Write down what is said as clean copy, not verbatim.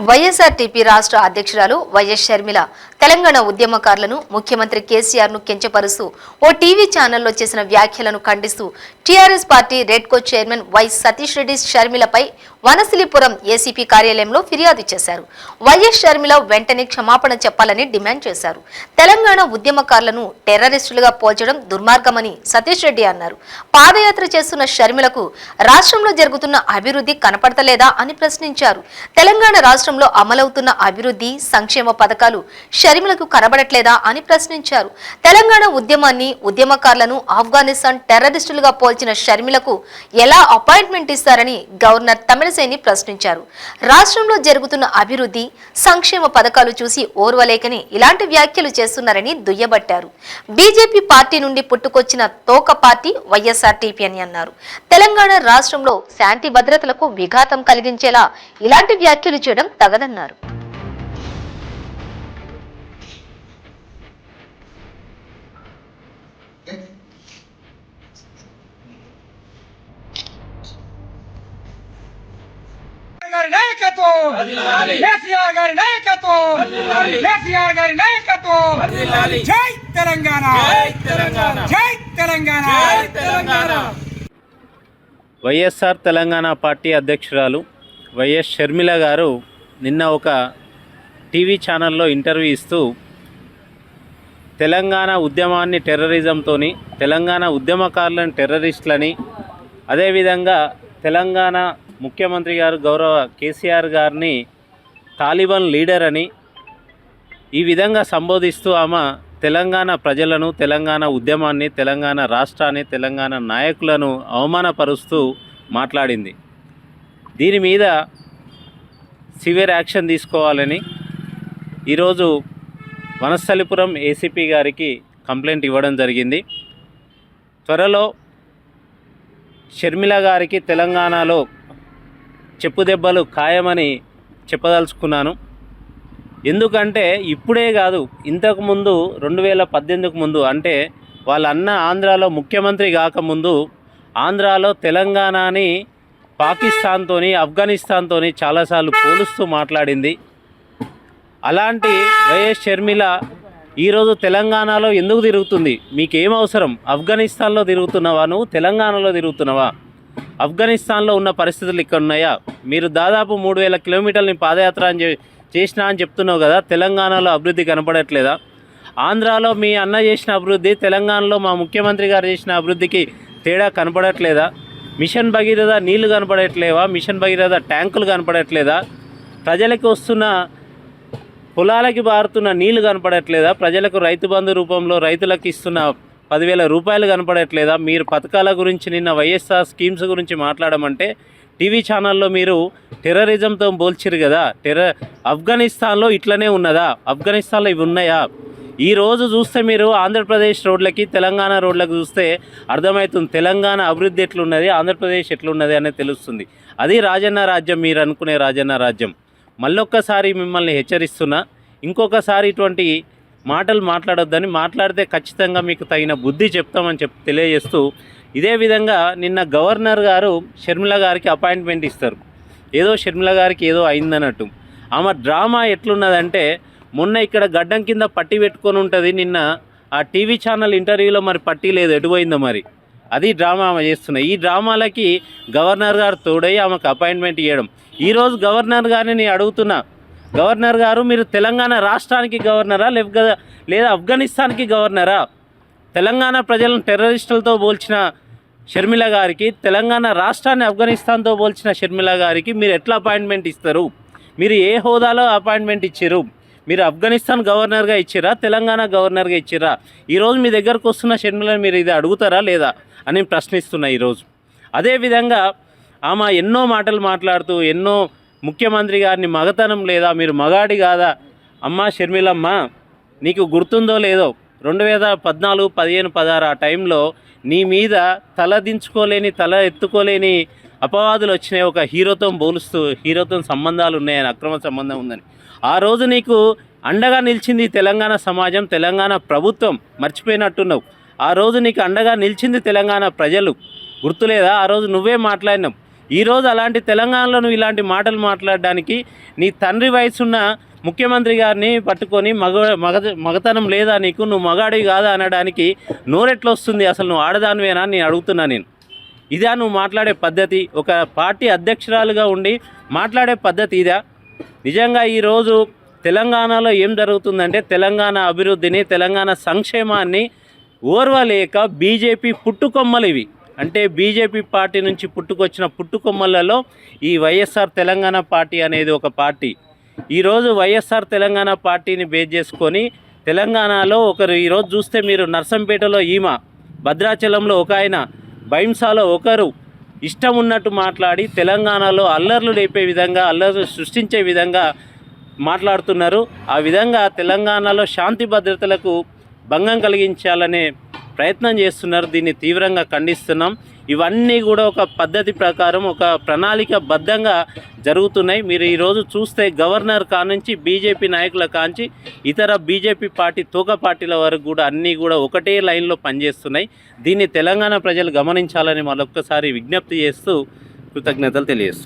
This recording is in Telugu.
వైఎస్ఆర్టీపీ రాష్ట్ర అధ్యక్షురాలు వైఎస్ షర్మిల తెలంగాణ ఉద్యమకారులను ముఖ్యమంత్రి కేసీఆర్ ను కించపరుస్తూ ఓ టీవీ ఛానల్లో చేసిన వ్యాఖ్యలను ఖండిస్తూ TRS party REDCO chairman Y Satish Reddy షర్మిలపై వనశిలిపురం ఏసీపీ కార్యాలయంలో ఫిర్యాదు చేశారు. వైఎస్ షర్మిల వెంటనే క్షమాపణ చెప్పాలని డిమాండ్ చేశారు. తెలంగాణ ఉద్యమకారులను టెర్రరిస్టులుగా పోల్చడం దుర్మార్గమని సతీష్ రెడ్డి అన్నారు. పాదయాత్ర చేస్తున్న షర్మిలకు రాష్ట్రంలో జరుగుతున్న అభివృద్ధి కనపడతలేదా అని ప్రశ్నించారు. తెలంగాణ రాష్ట్రంలో అమలవుతున్న అభివృద్ధి సంక్షేమ పథకాలు షర్మిలకు కనబడట్లేదా అని ప్రశ్నించారు. తెలంగాణ ఉద్యమాన్ని ఉద్యమకారులను ఆఫ్ఘనిస్తాన్ టెర్రరిస్టులుగా పోల్చిన షర్మిలకు ఎలా అపాయింట్మెంట్ ఇస్తారని గవర్నర్ తమిళిసైని ప్రశ్నించారు. రాష్ట్రంలో జరుగుతున్న అభివృద్ధి సంక్షేమ పథకాలు చూసి ఓర్వలేకని ఇలాంటి వ్యాఖ్యలు చేస్తున్నారని దుయ్యబట్టారు. బీజేపీ పార్టీ నుండి పుట్టుకొచ్చిన తోక పార్టీ వైఎస్ఆర్టీపీ అని అన్నారు. తెలంగాణ రాష్ట్రంలో శాంతి భద్రతలకు విఘాతం కలిగించేలా ఇలాంటి వ్యాఖ్యలు చేయడం తగదన్నారు. జై తెలంగాణ, జై తెలంగాణ. వైఎస్ఆర్ తెలంగాణ పార్టీ అధ్యక్షురాలు వైఎస్ షర్మిల గారు నిన్న ఒక టీవీ ఛానల్లో ఇంటర్వ్యూ ఇస్తూ తెలంగాణ ఉద్యమాన్ని టెర్రరిజంతో, తెలంగాణ ఉద్యమకారులను టెర్రరిస్టులని, అదేవిధంగా తెలంగాణ ముఖ్యమంత్రి గారు గౌరవ కేసీఆర్ గారిని తాలిబాన్ లీడర్ అని ఈ విధంగా సంబోధిస్తూ ఆమె తెలంగాణ ప్రజలను, తెలంగాణ ఉద్యమాన్ని, తెలంగాణ రాష్ట్రాన్ని, తెలంగాణ నాయకులను అవమానపరుస్తూ మాట్లాడింది. దీని మీద సివియర్ యాక్షన్ తీసుకోవాలని ఈరోజు వనస్థలిపురం ఏసీపీ గారికి కంప్లైంట్ ఇవ్వడం జరిగింది. త్వరలో షర్మిల గారికి తెలంగాణలో చెప్పుదెబ్బలు ఖాయమని చెప్పదలుచుకున్నాను. ఎందుకంటే ఇప్పుడే కాదు, ఇంతకుముందు 2018కు ముందు, అంటే వాళ్ళ అన్న ఆంధ్రాలో ముఖ్యమంత్రి కాకముందు ఆంధ్రాలో తెలంగాణని పాకిస్తాన్తో, ఆఫ్ఘనిస్తాన్తో చాలాసార్లు పోలుస్తూ మాట్లాడింది. అలాంటి వైఎస్ షర్మిల ఈరోజు తెలంగాణలో ఎందుకు తిరుగుతుంది? మీకేం అవసరం? ఆఫ్ఘనిస్తాన్లో తిరుగుతున్నావా? నువ్వు తెలంగాణలో తిరుగుతున్నావా? ఆఫ్ఘనిస్తాన్లో ఉన్న పరిస్థితులు ఇక్కడ ఉన్నాయా? మీరు దాదాపు 3000 కిలోమీటర్లని పాదయాత్ర చేసినా అని చెప్తున్నావు కదా. తెలంగాణలో అభివృద్ధి కనపడట్లేదా? ఆంధ్రాలో మీ అన్న చేసిన అభివృద్ధి, తెలంగాణలో మా ముఖ్యమంత్రి గారు చేసిన అభివృద్ధికి తేడా కనపడట్లేదా? మిషన్ భగీరథ నీళ్లు కనపడట్లేవా? మిషన్ భగీరథ ట్యాంకులు కనపడట్లేదా? ప్రజలకు వస్తున్న పొలాలకి బారుతున్న నీళ్లు కనపడట్లేదా? ప్రజలకు రైతు బంధు రూపంలో రైతులకు ఇస్తున్న 10,000 రూపాయలు కనపడట్లేదా? మీరు పథకాల గురించి, నిన్న వైఎస్ఆర్ స్కీమ్స్ గురించి మాట్లాడమంటే టీవీ ఛానల్లో మీరు టెర్రరిజంతో పోల్చిరు కదా. ఆఫ్ఘనిస్తాన్లో ఇట్లనే ఉన్నదా? ఆఫ్ఘనిస్తాన్లో ఇవి ఉన్నాయా? ఈరోజు చూస్తే మీరు ఆంధ్రప్రదేశ్ రోడ్లకి, తెలంగాణ రోడ్లకు చూస్తే అర్థమవుతుంది తెలంగాణ అభివృద్ధి ఎట్లున్నది, ఆంధ్రప్రదేశ్ ఎట్లున్నది అనేది తెలుస్తుంది. అది రాజన్న రాజ్యం, మీరు అనుకునే రాజన్న రాజ్యం. మళ్ళొక్కసారి మిమ్మల్ని హెచ్చరిస్తున్నా, ఇంకొకసారి ఇటువంటి మాటలు మాట్లాడొద్దని, మాట్లాడితే ఖచ్చితంగా మీకు తగిన బుద్ధి చెప్తామని తెలియజేస్తూ, ఇదే విధంగా నిన్న గవర్నర్ గారు షర్మిల గారికి అపాయింట్మెంట్ ఇస్తారు. ఏదో షర్మిల గారికి ఏదో అయిందన్నట్టు. ఆమె డ్రామా ఎట్లున్నదంటే, మొన్న ఇక్కడ గడ్డం కింద పట్టి పెట్టుకొని ఉంటుంది, నిన్న ఆ టీవీ ఛానల్ ఇంటర్వ్యూలో మరి పట్టి లేదు, ఎటుపోయిందో మరి. అది డ్రామా ఆమె చేస్తున్నాయి. ఈ డ్రామాలకి గవర్నర్ గారు తోడై ఆమెకు అపాయింట్మెంట్ ఇవ్వడం. ఈరోజు గవర్నర్ గారిని నేను అడుగుతున్నా, గవర్నర్ గారు మీరు తెలంగాణ రాష్ట్రానికి గవర్నరా లేదా ఆఫ్ఘనిస్తాన్కి గవర్నరా? తెలంగాణ ప్రజలను టెర్రరిస్టులతో పోల్చిన షర్మిల గారికి, తెలంగాణ రాష్ట్రాన్ని ఆఫ్ఘనిస్తాన్తో పోల్చిన షర్మిల గారికి మీరు ఎట్లా అపాయింట్మెంట్ ఇస్తారు? మీరు ఏ హోదాలో అపాయింట్మెంట్ ఇచ్చారు? మీరు ఆఫ్ఘనిస్తాన్ గవర్నర్గా ఇచ్చిరా, తెలంగాణ గవర్నర్గా ఇచ్చిరా? ఈరోజు మీ దగ్గరకు వస్తున్న షర్మిలను మీరు ఇది అడుగుతారా లేదా అని ప్రశ్నిస్తున్నా ఈరోజు. అదేవిధంగా ఆమె ఎన్నో మాటలు మాట్లాడుతూ, ఎన్నో ముఖ్యమంత్రి గారిని మగతనం లేదా, మీరు మగాడి కాదా? అమ్మ షర్మిలమ్మ, నీకు గుర్తుందో లేదో 2014, 15, 16 ఆ టైంలో నీ మీద తల దించుకోలేని, తల ఎత్తుకోలేని అపవాదులు వచ్చినాయి. ఒక హీరోతో పోలుస్తూ, హీరోతో సంబంధాలు ఉన్నాయని, అక్రమ సంబంధం ఉందని. ఆ రోజు నీకు అండగా నిలిచింది తెలంగాణ సమాజం, తెలంగాణ ప్రభుత్వం. మర్చిపోయినట్టున్నావు. ఆ రోజు నీకు అండగా నిలిచింది తెలంగాణ ప్రజలు. గుర్తులేదా? ఆ రోజు నువ్వే మాట్లాడినావు. ఈరోజు అలాంటి తెలంగాణలో నువ్వు ఇలాంటి మాటలు మాట్లాడడానికి నీ తండ్రి వయసున్న ముఖ్యమంత్రి గారిని పట్టుకొని మగతనం లేదా నీకు, నువ్వు మగాడివి కాదా అనడానికి నోరెట్లా వస్తుంది? అసలు నువ్వు ఆడదానివేనా అని నేను అడుగుతున్నా. నేను ఇదా నువ్వు మాట్లాడే పద్ధతి? ఒక పార్టీ అధ్యక్షురాలుగా ఉండి మాట్లాడే పద్ధతి ఇదా? నిజంగా ఈరోజు తెలంగాణలో ఏం జరుగుతుందంటే తెలంగాణ అభివృద్ధిని, తెలంగాణ సంక్షేమాన్ని ఓర్వలేక బీజేపీ పుట్టుకొమ్మలు ఇవి. అంటే బీజేపీ పార్టీ నుంచి పుట్టుకొచ్చిన పుట్టుకొమ్మలలో ఈ వైఎస్ఆర్ తెలంగాణ పార్టీ అనేది ఒక పార్టీ. ఈరోజు వైఎస్ఆర్ తెలంగాణ పార్టీని బేస్ చేసుకొని తెలంగాణలో ఒకరు, ఈరోజు చూస్తే మీరు నర్సంపేటలో ఈమె, భద్రాచలంలో ఒక ఆయన, బైంసాలో ఒకరు ఇష్టం ఉన్నట్టు మాట్లాడి తెలంగాణలో అల్లర్లు లేపే విధంగా, అల్లర్లు సృష్టించే విధంగా మాట్లాడుతున్నారు. ఆ విధంగా తెలంగాణలో శాంతి భద్రతలకు భంగం కలిగించాలనే ప్రయత్నం చేస్తున్నారు. దీన్ని తీవ్రంగా ఖండిస్తున్నాం. ఇవన్నీ కూడా ఒక పద్ధతి ప్రకారం, ఒక ప్రణాళికబద్ధంగా జరుగుతున్నాయి. మీరు ఈరోజు చూస్తే గవర్నర్ కానుంచి, బీజేపీ నాయకుల కాంచి ఇతర బీజేపీ పార్టీ తోక పార్టీల వరకు కూడా అన్నీ కూడా ఒకటే లైన్లో పనిచేస్తున్నాయి. దీన్ని తెలంగాణ ప్రజలు గమనించాలని మరొక్కసారి విజ్ఞప్తి చేస్తూ కృతజ్ఞతలు తెలియజేస్తున్నాం.